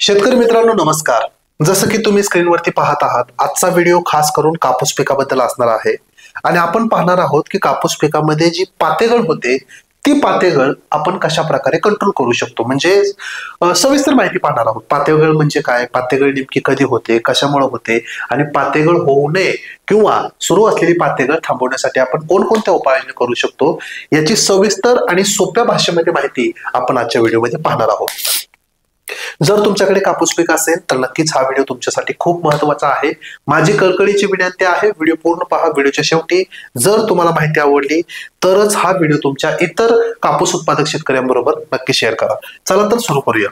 शेतकरी मित्रांनो नमस्कार. जसं की तुम्ही स्क्रीनवरती पाहत आहात, आजचा व्हिडिओ खास करून कापूस पिकाबद्दल असणार आहे आणि आपण पाहणार आहोत की कापूस पिकामध्ये जी पातेगळ होते ती पातेगळ आपण कशा प्रकारे कंट्रोल करू शकतो. म्हणजे सविस्तर माहिती पाहणार आहोत. पातेगळ म्हणजे काय, पातेगळ नेमकी कधी होते, कशामुळे होते आणि पातेगळ होऊ नये किंवा सुरू असलेली पातेगळ थांबवण्यासाठी आपण कोणकोणत्या उपाययोजना करू शकतो याची सविस्तर आणि सोप्या भाषेमध्ये माहिती आपण आजच्या व्हिडिओमध्ये पाहणार आहोत. जर तुमच्याकडे कापूस पीक असेल तर नक्कीच हा व्हिडिओ तुमच्यासाठी खूप महत्त्वाचा आहे. माझी कळकळीची विनंती आहे, व्हिडिओ पूर्ण पहा. व्हिडिओच्या शेवटी जर तुम्हाला माहिती आवडली तरच हा व्हिडिओ तुमच्या इतर कापूस उत्पादक शेतकऱ्यांबरोबर नक्की शेअर करा. चला तर सुरू करूया.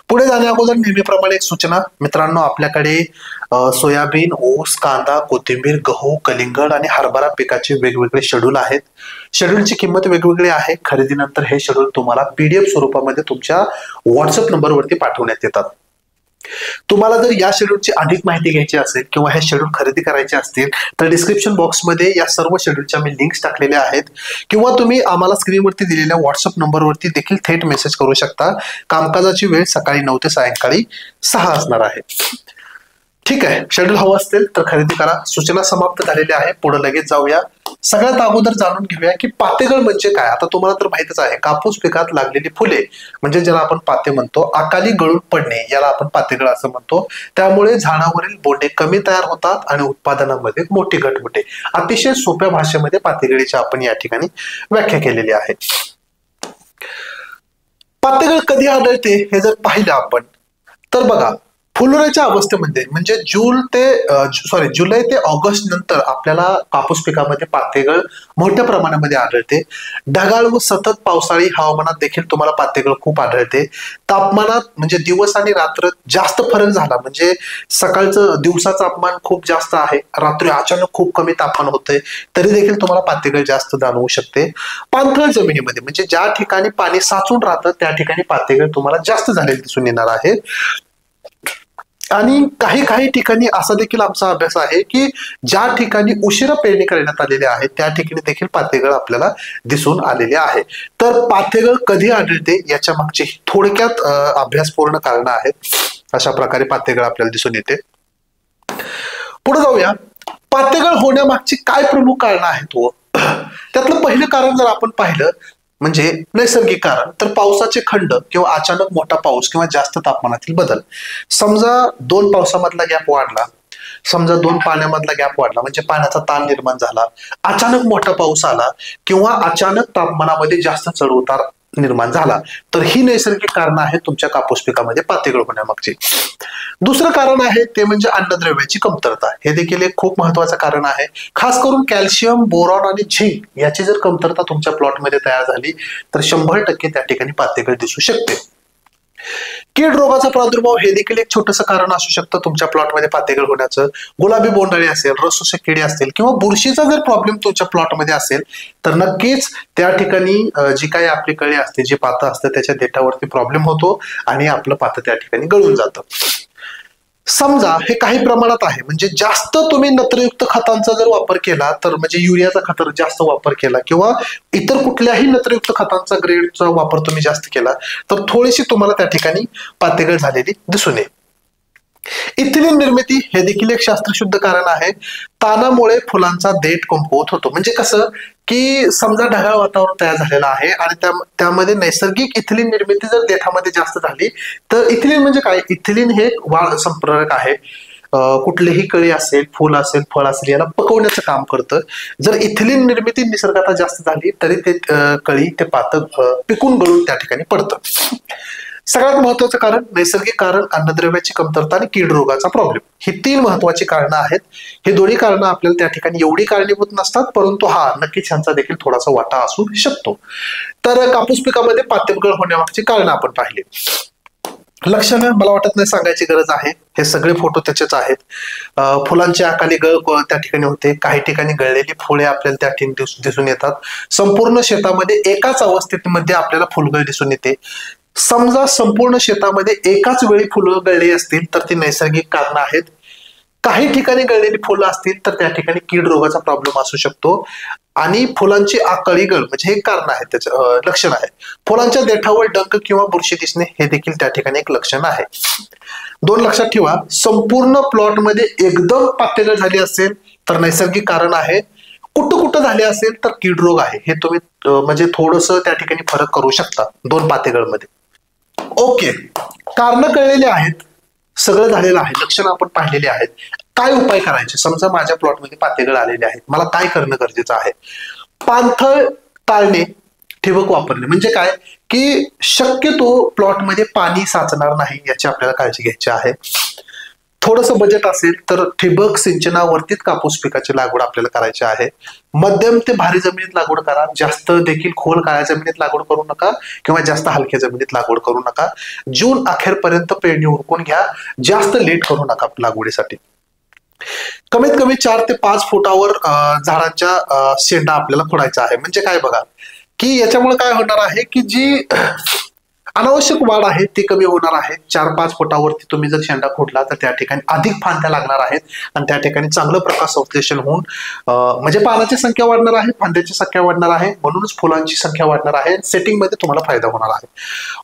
पुढे जाण्या अगोदर नेहमीप्रमाणे एक सूचना मित्रांनो, आपल्याकडे सोयाबीन, ऊस, कांदा, कोथिंबीर, गहू, कलिंगड आणि हरभरा पिकाचे वेगवेगळे शेड्यूल आहेत. शेड्यूलची किंमत वेगवेगळी आहे. खरेदीनंतर हे शेड्यूल तुम्हाला PDF स्वरूपामध्ये तुमच्या व्हॉट्सअप नंबरवरती पाठवण्यात येतात. तुम्हाला जर या शेड्यूलची अधिक माहिती घ्यायची असेल किंवा हे शेड्यूल खरेदी करायचे असतील तर डिस्क्रिप्शन बॉक्समध्ये या सर्व शेड्यूलच्या मी लिंक्स टाकलेल्या आहेत किंवा तुम्ही आम्हाला स्क्रीनवरती दिलेल्या व्हॉट्सअप नंबरवरती देखील थेट मेसेज करू शकता. कामकाजाची वेळ सकाळी 9 ते सायंकाळी 6 असणार आहे. ठीक आहे, शेड्यूल हवं असेल तर खरेदी करा. सूचना समाप्त झालेल्या आहे. पुढे लगेच जाऊया. सगळ्यात अगोदर जाणून घेऊया की पातेगळ म्हणजे काय. आता तुम्हाला तर माहितच आहे, कापूस पिकात लागलेली फुले म्हणजे ज्याला आपण पाते म्हणतो, अकाली गळून पडणे याला आपण पातेगळ असं म्हणतो. त्यामुळे झाडावरील बोंडे कमी तयार होतात आणि उत्पादनामध्ये मोठी घट होते. अतिशय सोप्या भाषेमध्ये पातेगळीची आपण या ठिकाणी व्याख्या केलेली आहे. पातेगळ कधी आढळते हे जर पाहिलं आपण तर बघा, फुलोऱ्याच्या अवस्थेमध्ये म्हणजे जुलै ते ऑगस्ट नंतर आपल्याला कापूस पिकामध्ये पातेगळ मोठ्या प्रमाणामध्ये आढळते. ढगाळ व सतत पावसाळी हवामानात देखील तुम्हाला पातेगळ खूप आढळते. तापमानात म्हणजे दिवस आणि रात्र जास्त फरक झाला, म्हणजे सकाळचं दिवसाचं तापमान खूप जास्त आहे, रात्री अचानक खूप कमी तापमान होतंय, तरी देखील तुम्हाला पातेगळ जास्त जाणवू शकते. पाणथळ जमिनीमध्ये म्हणजे ज्या ठिकाणी पाणी साचून राहतं त्या ठिकाणी पातेगळ तुम्हाला जास्त झालेले दिसून येणार आहे. आणि काही ठिकाणी असा देखील आमचा अभ्यास आहे की ज्या ठिकाणी उशिरा पेरणी करण्यात आलेली आहे त्या ठिकाणी देखील पातेगळ आपल्याला दिसून आलेले आहे. तर पातेगळ कधी आढळते याच्या मागची थोडक्यात अभ्यासपूर्ण कारण आहेत. अशा प्रकारे पातेगळ आपल्याला दिसून येते. पुढे जाऊया. पातेगळ होण्यामागची काय प्रमुख कारण आहेत त्यातलं पहिलं कारण जर आपण पाहिलं म्हणजे नैसर्गिक कारण, तर पावसाचे खंड किंवा अचानक मोठा पाऊस किंवा जास्त तापमानातील बदल. समजा 2 पावसामधला गॅप वाढला, समजा 2 पाण्यामधला गॅप वाढला म्हणजे पाण्याचा ताण निर्माण झाला, अचानक मोठा पाऊस आला किंवा अचानक तापमानामध्ये जास्त चढ उतार निर्माण झाला, तर ही नैसर्गिक कारण आहेत तुमच्या कापूस पिकामध्ये पातेगळ होण्यामागची. दुसरं कारण आहे ते म्हणजे अन्नद्रव्याची कमतरता. हे देखील एक खूप महत्वाचं कारण आहे. खास करून कॅल्शियम, बोरॉन आणि झिंक याची जर कमतरता तुमच्या प्लॉटमध्ये तयार झाली तर 100% त्या ठिकाणी पातेगळ दिसू शकते. कीड रोगाचा प्रादुर्भाव हे देखील एक छोटंसं कारण असू शकतं तुमच्या प्लॉटमध्ये पातेगळ होण्याचं. गुलाबी बोंडअळी असेल, रसोसे किडे असतील किंवा बुरशीचा जर प्रॉब्लेम तुमच्या प्लॉटमध्ये असेल तर नक्कीच त्या ठिकाणी जी काही आपली कळी असते, जे पातं असतं त्याच्या देठावरती प्रॉब्लेम होतो आणि आपलं पातं त्या ठिकाणी गळून जातं. समजा हे काही प्रमाणात आहे, म्हणजे जास्त तुम्ही नत्रयुक्त खतांचा जर वापर केला तर म्हणजे युरियाचा खत जास्त वापर केला किंवा इतर कुठल्याही नत्रयुक्त खतांचा ग्रेडचा वापर तुम्ही जास्त केला तर थोडीशी तुम्हाला त्या ठिकाणी पातेगळ झालेली दिसून येईल. इथिलीन निर्मिती हे देखील एक शास्त्रशुद्ध कारण आहे. ताणामुळे फुलांचा देठ कमकुवत होतो. म्हणजे कसं की समजा ढगाळ वातावरण तयार झालेलं आहे आणि त्यामध्ये नैसर्गिक इथिलीन निर्मिती जर देठामध्ये जास्त झाली तर इथिलीन म्हणजे काय, इथिलीन हे वाढ संप्रेरक आहे. कुठलीही कळी असेल, फुल असेल, फळ असेल याला पकवण्याचं काम करतं. जर इथिलीन निर्मिती निसर्गात जास्त झाली तरी ते कळी ते पातं पिकून गळून त्या ठिकाणी पडतं. सगळ्यात महत्वाचं कारण नैसर्गिक कारण, अन्नद्रव्याची कमतरता आणि कीड रोगाचा प्रॉब्लेम, ही 3 महत्वाची कारणं आहेत. हे दोन्ही कारणं आपल्याला त्या ठिकाणी एवढी कारणीभूत नसतात, परंतु नक्कीच ह्यांचा देखील थोडासा वाटा असू शकतो. तर कापूस पिकामध्ये पातेगळ होण्यामागची कारणं आपण पाहिली. लक्षणं मला वाटत नाही सांगायची गरज आहे, हे सगळे फोटो त्याचेच आहेत. फुलांची अकाली गळ त्या ठिकाणी होते. काही ठिकाणी गळलेली फुले आपल्याला त्या ठिकाणी दिसून येतात. संपूर्ण शेतामध्ये एकाच अवस्थेमध्ये आपल्याला फुलगळ दिसून येते. समजा संपूर्ण शेतामध्ये एकाच वेळी फुलं गळली असतील तर ती नैसर्गिक कारणं आहेत. काही ठिकाणी गळलेली फुलं असतील तर त्या ठिकाणी कीड रोगाचा प्रॉब्लेम असू शकतो. आणि फुलांची आकळीगळ म्हणजे हे कारण आहे, त्याचं लक्षण आहे. फुलांच्या देठावर डंक किंवा बुरशी दिसणे हे देखील त्या ठिकाणी एक लक्षण आहे. 2 लक्षात ठेवा, संपूर्ण प्लॉट मध्ये एकदम पातळ झाली असेल तर नैसर्गिक कारण आहे, कुठं कुठं झाले असेल तर कीड रोग आहे. हे तुम्ही म्हणजे थोडस त्या ठिकाणी फरक करू शकता 2 पातेगळमध्ये. ओके, कारण कळलेले आहेत, सगळं झालेलं आहे, लक्षण आपण पाहिलेले आहेत. काय उपाय करायचे? समजा माझ्या प्लॉटमध्ये पातेगळ आलेले आहेत, मला काय करणं गरजेचं आहे? पाणथळ टाळणे, ठिबक वापरणे. म्हणजे काय की शक्यतो प्लॉटमध्ये पाणी साचणार नाही याची आपल्याला काळजी घ्यायची आहे. थोडंसं बजेट असेल तर ठिबक सिंचनावरतीच कापूस पिकाची लागवड आपल्याला करायची आहे. मध्यम ते भारी जमिनीत लागवड करा, जास्त देखील खोल काळ्या जमिनीत लागवड करू नका किंवा जास्त हलक्या जमिनीत लागवड करू नका. जून अखेरपर्यंत पेरणी उरकून घ्या, जास्त लेट करू नका लागवडीसाठी. कमीत कमी 4 ते 5 फुटावर झाडांच्या शेंडा आपल्याला खोडायचा आहे. म्हणजे काय बघा की याच्यामुळे काय होणार आहे की जी अनावश्यक वाढ आहे ती कमी होणार आहे. 4-5 फुटावरती तुम्ही जर शेंडा खोडला तर त्या ठिकाणी अधिक फांद्या लागणार आहेत आणि त्या ठिकाणी चांगलं प्रकाश संश्लेषण होऊन म्हणजे पानाची संख्या वाढणार आहे, फांद्याची संख्या वाढणार आहे, म्हणूनच फुलांची संख्या वाढणार आहे. सेटिंग मध्ये तुम्हाला फायदा होणार आहे.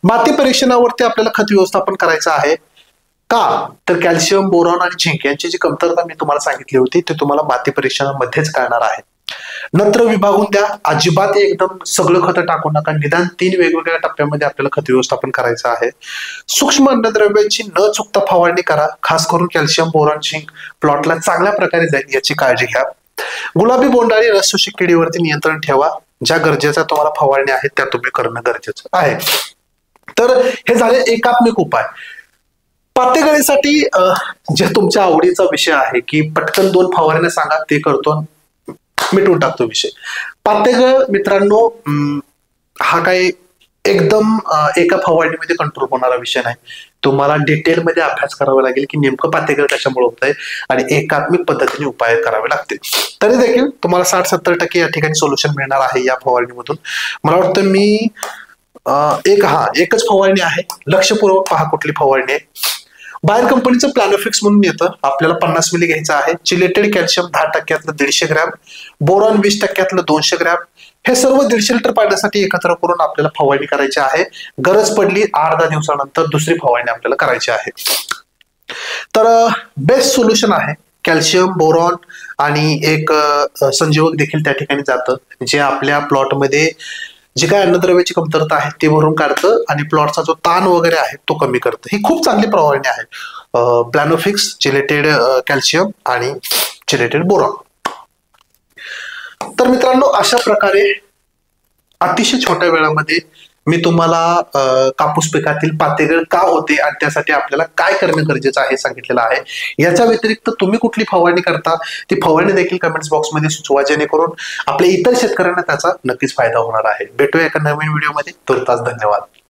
माती परीक्षणावरती आपल्याला खत व्यवस्थापन करायचं आहे. का तर कॅल्शियम, बोरॉन आणि झिंक यांची जी कमतरता मी तुम्हाला सांगितली होती ते तुम्हाला माती परीक्षणामध्येच कळणार आहे. नंतर विभागून द्या, अजिबात एकदम सगळं खत टाकू नका. निदान 3 वेगवेगळ्या टप्प्यामध्ये आपल्याला खत व्यवस्थापन करायचं आहे. सूक्ष्म अन्नद्रव्यांची न चुकता फवारणी करा, खास करून कॅल्शियम, बोरॉन, झिंक प्लॉटला चांगल्या प्रकारे जाईल याची काळजी घ्या. गुलाबी बोंडाळी रस शोषक किडीवरती नियंत्रण ठेवा. ज्या गरजेच्या तुम्हाला फवारणी आहेत त्या तुम्ही करणं गरजेचं आहे. तर हे झाले एकात्मिक उपाय. पातेगळीसाठी जे तुमच्या आवडीचा विषय आहे की पटकन 2 फवारण्या सांगा, ते करतो, मिटून टाकतो विषय. पातेगळ मित्रांनो हा काही एकदम एका फवारणीमध्ये कंट्रोल होणारा विषय नाही. तुम्हाला डिटेलमध्ये अभ्यास करावा लागेल की नेमकं पातेगळ कशामुळे होत आहे आणि एकात्मिक पद्धतीने उपाय करावे लागतील. तरी देखील तुम्हाला 60-70% या ठिकाणी सोल्युशन मिळणार आहे या फवारणीमधून. मला वाटतं मी एकच फवारणी आहे, लक्षपूर्वक पहा कुठली फवारणी आहे. बाहेर कंपनीचं प्लॅनोफिक्स म्हणून येतं, आपल्याला 50 मिली घ्यायचं आहे. Chelated calcium 10% 150 gram, boron 20% 200 gram. हे सर्व 150 लिटर पाण्यासाठी एकत्र करून आपल्याला फवारणी करायची आहे. गरज पडली 8-10 दिवसानंतर दुसरी फवारणी आपल्याला करायची आहे. तर बेस्ट सोल्युशन आहे कॅल्शियम, बोरॉन आणि एक संजीवक देखील त्या ठिकाणी जातं, जे आपल्या प्लॉटमध्ये जी काय अन्नद्रव्याची कमतरता आहे ते भरून काढतं आणि प्लॉटचा जो ताण वगैरे आहे तो कमी करतं. ही खूप चांगली फवारणी आहे, प्लॅनोफिक्स, चिलेटेड कॅल्शियम आणि चिलेटेड बोरॉन. तर मित्रांनो अशा प्रकारे अतिशय छोट्या वेळामध्ये मी तुम्हाला कापूस पिकातील पातेगळ का होते आणि त्यासाठी आपल्याला काय करणं गरजेचं आहे सांगितलेलं आहे. याच्या व्यतिरिक्त तुम्ही कुठली फवारणी करता ती फवारणी देखील कमेंट्स बॉक्समध्ये सुचवा, जेणेकरून आपल्या इतर शेतकऱ्यांना त्याचा नक्कीच फायदा होणार आहे. भेटूया एका नवीन व्हिडिओमध्ये. तुर्तास धन्यवाद.